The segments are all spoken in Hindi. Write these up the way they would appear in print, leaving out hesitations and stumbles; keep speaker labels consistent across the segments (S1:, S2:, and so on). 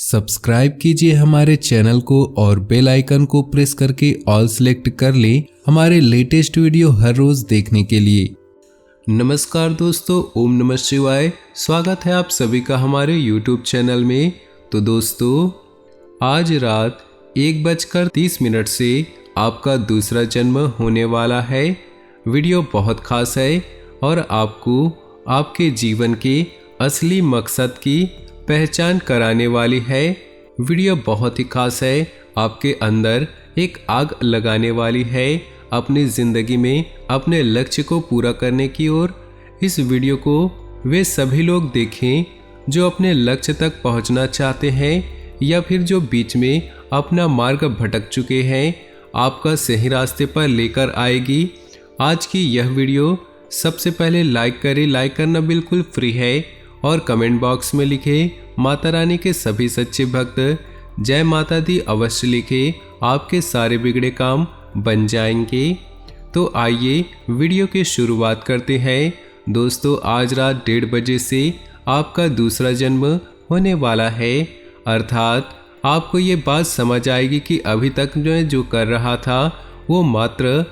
S1: सब्सक्राइब कीजिए हमारे चैनल को और बेल आइकन को प्रेस करके ऑल सेलेक्ट कर लें हमारे लेटेस्ट वीडियो हर रोज देखने के लिए। नमस्कार दोस्तों, ओम नमः शिवाय। स्वागत है आप सभी का हमारे यूट्यूब चैनल में। तो दोस्तों, आज रात 1:30 से आपका दूसरा जन्म होने वाला है। वीडियो बहुत खास है और आपको आपके जीवन के असली मकसद की पहचान कराने वाली है। वीडियो बहुत ही खास है, आपके अंदर एक आग लगाने वाली है अपनी ज़िंदगी में अपने लक्ष्य को पूरा करने की ओर। इस वीडियो को वे सभी लोग देखें जो अपने लक्ष्य तक पहुंचना चाहते हैं या फिर जो बीच में अपना मार्ग भटक चुके हैं, आपका सही रास्ते पर लेकर आएगी। आज की यह वीडियो सबसे पहले लाइक करें। लाइक करना बिल्कुल फ्री है और कमेंट बॉक्स में लिखे माता रानी के सभी सच्चे भक्त जय माता दी अवश्य लिखे, आपके सारे बिगड़े काम बन जाएंगे। तो आइए वीडियो की शुरुआत करते हैं। दोस्तों, आज रात 1:30 बजे से आपका दूसरा जन्म होने वाला है। अर्थात आपको ये बात समझ आएगी कि अभी तक मैं जो कर रहा था वो मात्र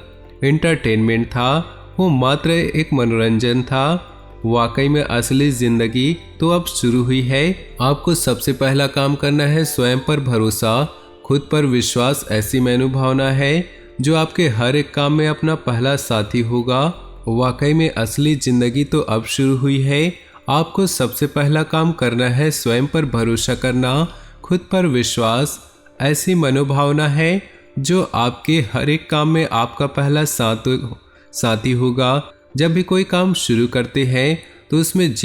S1: एंटरटेनमेंट था, वो मात्र एक मनोरंजन था। वाकई में असली जिंदगी तो अब शुरू हुई है। आपको सबसे पहला काम करना है स्वयं पर भरोसा, खुद पर विश्वास। ऐसी मनोभावना है जो आपके हर एक काम में अपना पहला साथी होगा। वाकई में असली जिंदगी तो अब शुरू हुई है। आपको सबसे पहला काम करना है स्वयं पर भरोसा करना, खुद पर विश्वास। ऐसी मनोभावना है जो आपके हर एक काम में आपका पहला साथी होगा। जब भी कोई काम शुरू करते हैं तो उसमें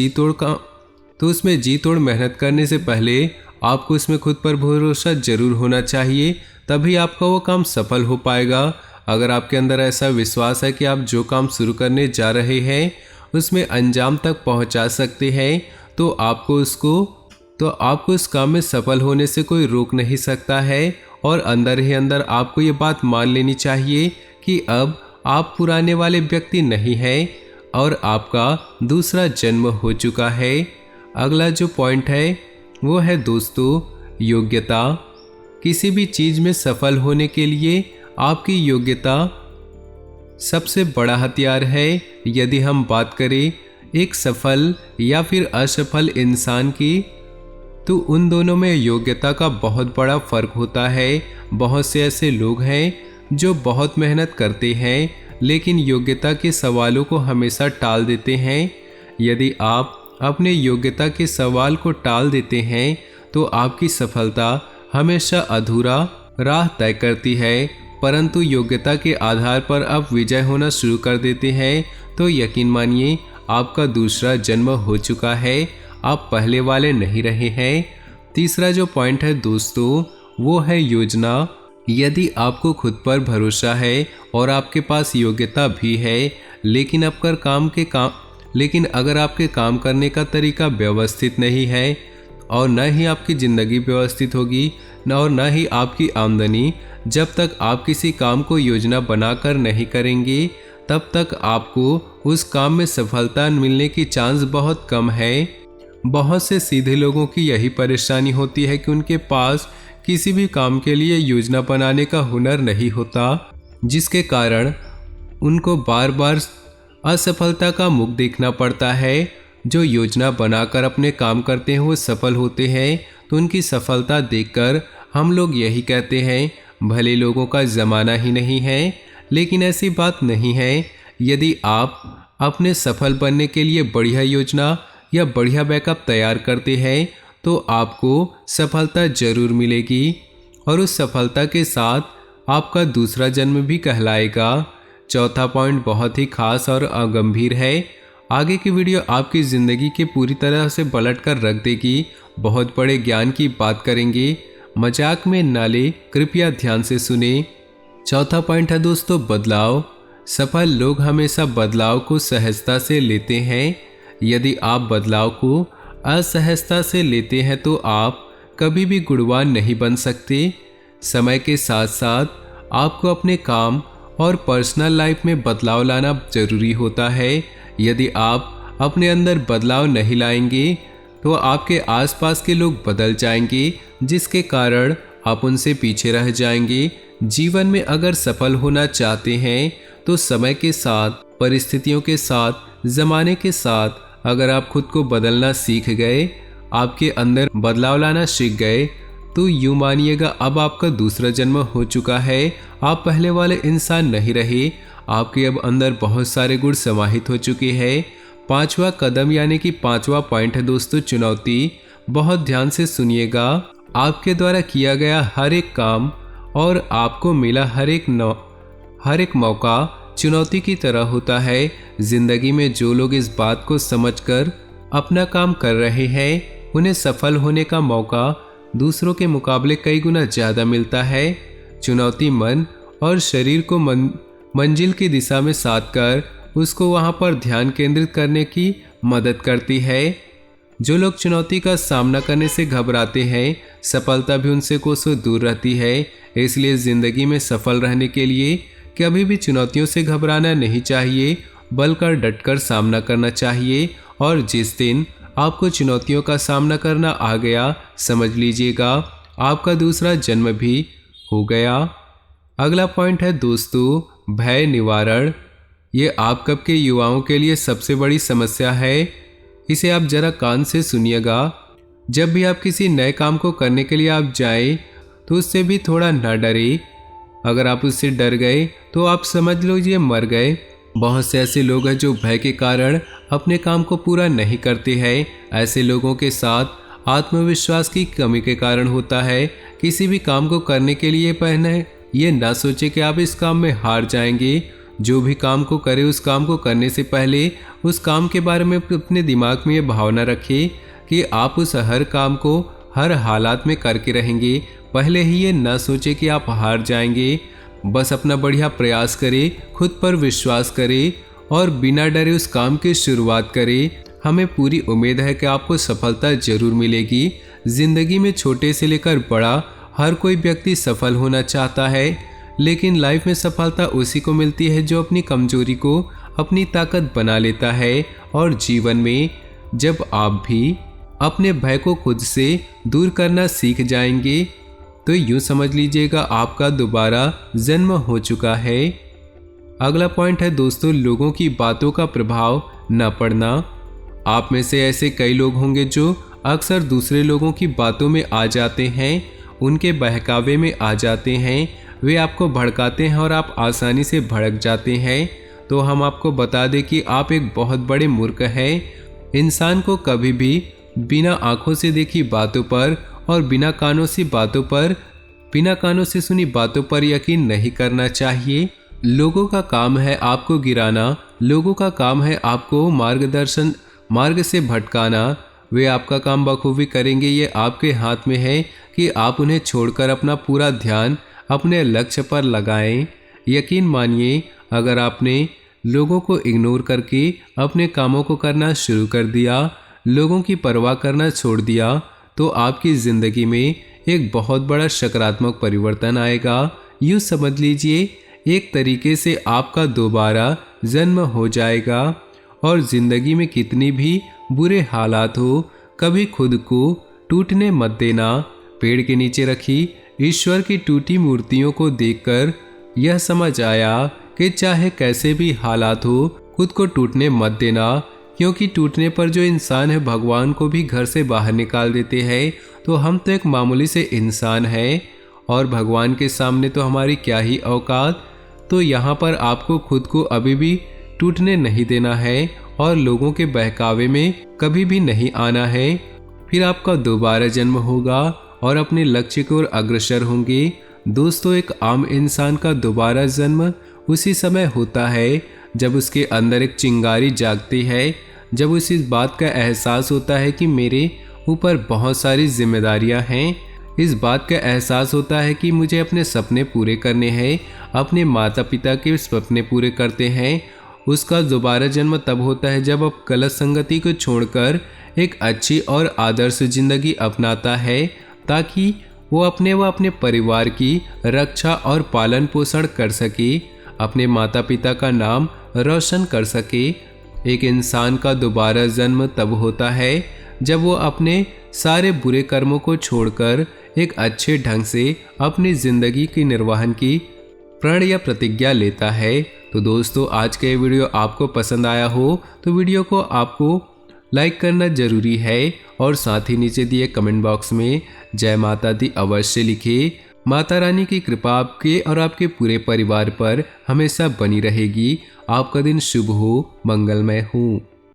S1: जी तोड़ मेहनत करने से पहले आपको इसमें खुद पर भरोसा जरूर होना चाहिए, तभी आपका वो काम सफल हो पाएगा। अगर आपके अंदर ऐसा विश्वास है कि आप जो काम शुरू करने जा रहे हैं उसमें अंजाम तक पहुंचा सकते हैं, तो आपको उस काम में सफल होने से कोई रोक नहीं सकता है। और अंदर ही अंदर आपको ये बात मान लेनी चाहिए कि अब आप पुराने वाले व्यक्ति नहीं हैं और आपका दूसरा जन्म हो चुका है। अगला जो पॉइंट है वो है दोस्तों योग्यता। किसी भी चीज़ में सफल होने के लिए आपकी योग्यता सबसे बड़ा हथियार है। यदि हम बात करें एक सफल या फिर असफल इंसान की, तो उन दोनों में योग्यता का बहुत बड़ा फर्क होता है। बहुत से ऐसे लोग हैं जो बहुत मेहनत करते हैं लेकिन योग्यता के सवालों को हमेशा टाल देते हैं। यदि आप अपने योग्यता के सवाल को टाल देते हैं तो आपकी सफलता हमेशा अधूरा राह तय करती है। परंतु योग्यता के आधार पर आप विजय होना शुरू कर देते हैं तो यकीन मानिए आपका दूसरा जन्म हो चुका है, आप पहले वाले नहीं रहे हैं। तीसरा जो पॉइंट है दोस्तों वो है योजना। यदि आपको खुद पर भरोसा है और आपके पास योग्यता भी है लेकिन अगर आपके काम करने का तरीका व्यवस्थित नहीं है और न ही आपकी ज़िंदगी व्यवस्थित होगी और न ही आपकी आमदनी, जब तक आप किसी काम को योजना बनाकर नहीं करेंगे तब तक आपको उस काम में सफलता मिलने की चांस बहुत कम है। बहुत से सीधे लोगों की यही परेशानी होती है कि उनके पास किसी भी काम के लिए योजना बनाने का हुनर नहीं होता, जिसके कारण उनको बार बार असफलता का मुख देखना पड़ता है। जो योजना बनाकर अपने काम करते हैं वो सफल होते हैं, तो उनकी सफलता देखकर हम लोग यही कहते हैं भले लोगों का ज़माना ही नहीं है। लेकिन ऐसी बात नहीं है। यदि आप अपने सफल बनने के लिए बढ़िया योजना या बढ़िया बैकअप तैयार करते हैं तो आपको सफलता जरूर मिलेगी और उस सफलता के साथ आपका दूसरा जन्म भी कहलाएगा। चौथा पॉइंट बहुत ही खास और गंभीर है। आगे की वीडियो आपकी ज़िंदगी के पूरी तरह से पलट कर रख देगी। बहुत बड़े ज्ञान की बात करेंगे, मजाक में ना ले, कृपया ध्यान से सुने। चौथा पॉइंट है दोस्तों बदलाव। सफल लोग हमेशा बदलाव को सहजता से लेते हैं। यदि आप बदलाव को असहजता से लेते हैं तो आप कभी भी गुणवान नहीं बन सकते। समय के साथ साथ आपको अपने काम और पर्सनल लाइफ में बदलाव लाना जरूरी होता है। यदि आप अपने अंदर बदलाव नहीं लाएंगे तो आपके आसपास के लोग बदल जाएंगे, जिसके कारण आप उनसे पीछे रह जाएंगे। जीवन में अगर सफल होना चाहते हैं तो समय के साथ, परिस्थितियों के साथ, ज़माने के साथ अगर आप खुद को बदलना सीख गए, आपके अंदर बदलाव लाना सीख गए, तो यूँ मानिएगा अब आपका दूसरा जन्म हो चुका है। आप पहले वाले इंसान नहीं रहे, आपके अब अंदर बहुत सारे गुण समाहित हो चुके हैं। 5वां कदम यानी कि 5वां पॉइंट है दोस्तों, चुनौती। बहुत ध्यान से सुनिएगा। आपके द्वारा किया गया हर एक काम और आपको मिला हर एक मौका चुनौती की तरह होता है। जिंदगी में जो लोग इस बात को समझकर अपना काम कर रहे हैं, उन्हें सफल होने का मौका दूसरों के मुकाबले कई गुना ज़्यादा मिलता है। चुनौती मन और शरीर को मंजिल की दिशा में साध कर उसको वहाँ पर ध्यान केंद्रित करने की मदद करती है। जो लोग चुनौती का सामना करने से घबराते हैं, सफलता भी उनसे कोसों दूर रहती है। इसलिए ज़िंदगी में सफल रहने के लिए कभी भी चुनौतियों से घबराना नहीं चाहिए, बल्कि डटकर सामना करना चाहिए। और जिस दिन आपको चुनौतियों का सामना करना आ गया, समझ लीजिएगा आपका दूसरा जन्म भी हो गया। अगला पॉइंट है दोस्तों, भय निवारण। ये आप कब के युवाओं के लिए सबसे बड़ी समस्या है। इसे आप जरा कान से सुनिएगा। जब भी आप किसी नए काम को करने के लिए आप जाएं, तो उससे भी थोड़ा ना डरे। अगर आप उससे डर गए तो आप समझ लीजिए मर गए। बहुत से ऐसे लोग हैं जो भय के कारण अपने काम को पूरा नहीं करते हैं। ऐसे लोगों के साथ आत्मविश्वास की कमी के कारण होता है। किसी भी काम को करने के लिए पहले ये ना सोचे कि आप इस काम में हार जाएंगे। जो भी काम को करे, उस काम को करने से पहले उस काम के बारे में अपने दिमाग में ये भावना रखें कि आप उस हर काम को हर हालात में करके रहेंगे। पहले ही ये ना सोचे कि आप हार जाएंगे। बस अपना बढ़िया प्रयास करें, खुद पर विश्वास करें और बिना डरे उस काम की शुरुआत करें। हमें पूरी उम्मीद है कि आपको सफलता जरूर मिलेगी। जिंदगी में छोटे से लेकर बड़ा हर कोई व्यक्ति सफल होना चाहता है, लेकिन लाइफ में सफलता उसी को मिलती है जो अपनी कमजोरी को अपनी ताकत बना लेता है। और जीवन में जब आप भी अपने भय को खुद से दूर करना सीख जाएंगे, तो यूँ समझ लीजिएगा आपका दोबारा जन्म हो चुका है। अगला पॉइंट है दोस्तों, लोगों की बातों का प्रभाव न पड़ना। आप में से ऐसे कई लोग होंगे जो अक्सर दूसरे लोगों की बातों में आ जाते हैं, उनके बहकावे में आ जाते हैं। वे आपको भड़काते हैं और आप आसानी से भड़क जाते हैं। तो हम आपको बता दें कि आप एक बहुत बड़े मूर्ख हैं। इंसान को कभी भी बिना आंखों से देखी बातों पर और बिना कानों से सुनी बातों पर यकीन नहीं करना चाहिए। लोगों का काम है आपको गिराना, लोगों का काम है आपको मार्ग से भटकाना। वे आपका काम बखूबी करेंगे, ये आपके हाथ में है कि आप उन्हें छोड़कर अपना पूरा ध्यान अपने लक्ष्य पर लगाएं। यकीन मानिए, अगर आपने लोगों को इग्नोर करके अपने कामों को करना शुरू कर दिया, लोगों की परवाह करना छोड़ दिया, तो आपकी ज़िंदगी में एक बहुत बड़ा सकारात्मक परिवर्तन आएगा। यूँ समझ लीजिए एक तरीके से आपका दोबारा जन्म हो जाएगा। और ज़िंदगी में कितनी भी बुरे हालात हो, कभी खुद को टूटने मत देना। पेड़ के नीचे रखी ईश्वर की टूटी मूर्तियों को देखकर यह समझ आया कि चाहे कैसे भी हालात हो, खुद को टूटने मत देना, क्योंकि टूटने पर जो इंसान है भगवान को भी घर से बाहर निकाल देते हैं। तो हम तो एक मामूली से इंसान हैं और भगवान के सामने तो हमारी क्या ही औकात। तो यहाँ पर आपको खुद को अभी भी टूटने नहीं देना है और लोगों के बहकावे में कभी भी नहीं आना है। फिर आपका दोबारा जन्म होगा और अपने लक्ष्य की ओर अग्रसर होंगे। दोस्तों, एक आम इंसान का दोबारा जन्म उसी समय होता है जब उसके अंदर एक चिंगारी जागती है, जब उसे इस बात का एहसास होता है कि मेरे ऊपर बहुत सारी जिम्मेदारियां हैं। इस बात का एहसास होता है कि मुझे अपने सपने पूरे करने हैं, अपने माता पिता के सपने पूरे करते हैं। उसका दोबारा जन्म तब होता है जब अब गलत संगति को छोड़कर एक अच्छी और आदर्श जिंदगी अपनाता है, ताकि वो अपने परिवार की रक्षा और पालन पोषण कर सके, अपने माता पिता का नाम रोशन कर सके। एक इंसान का दोबारा जन्म तब होता है जब वो अपने सारे बुरे कर्मों को छोड़कर एक अच्छे ढंग से अपनी जिंदगी की निर्वहन की प्रण या प्रतिज्ञा लेता है। तो दोस्तों, आज का ये वीडियो आपको पसंद आया हो तो वीडियो को आपको लाइक करना जरूरी है और साथ ही नीचे दिए कमेंट बॉक्स में जय माता दी अवश्य लिखिए। माता रानी की कृपा आपके और आपके पूरे परिवार पर हमेशा बनी रहेगी। आपका दिन शुभ हो, मंगलमय हो।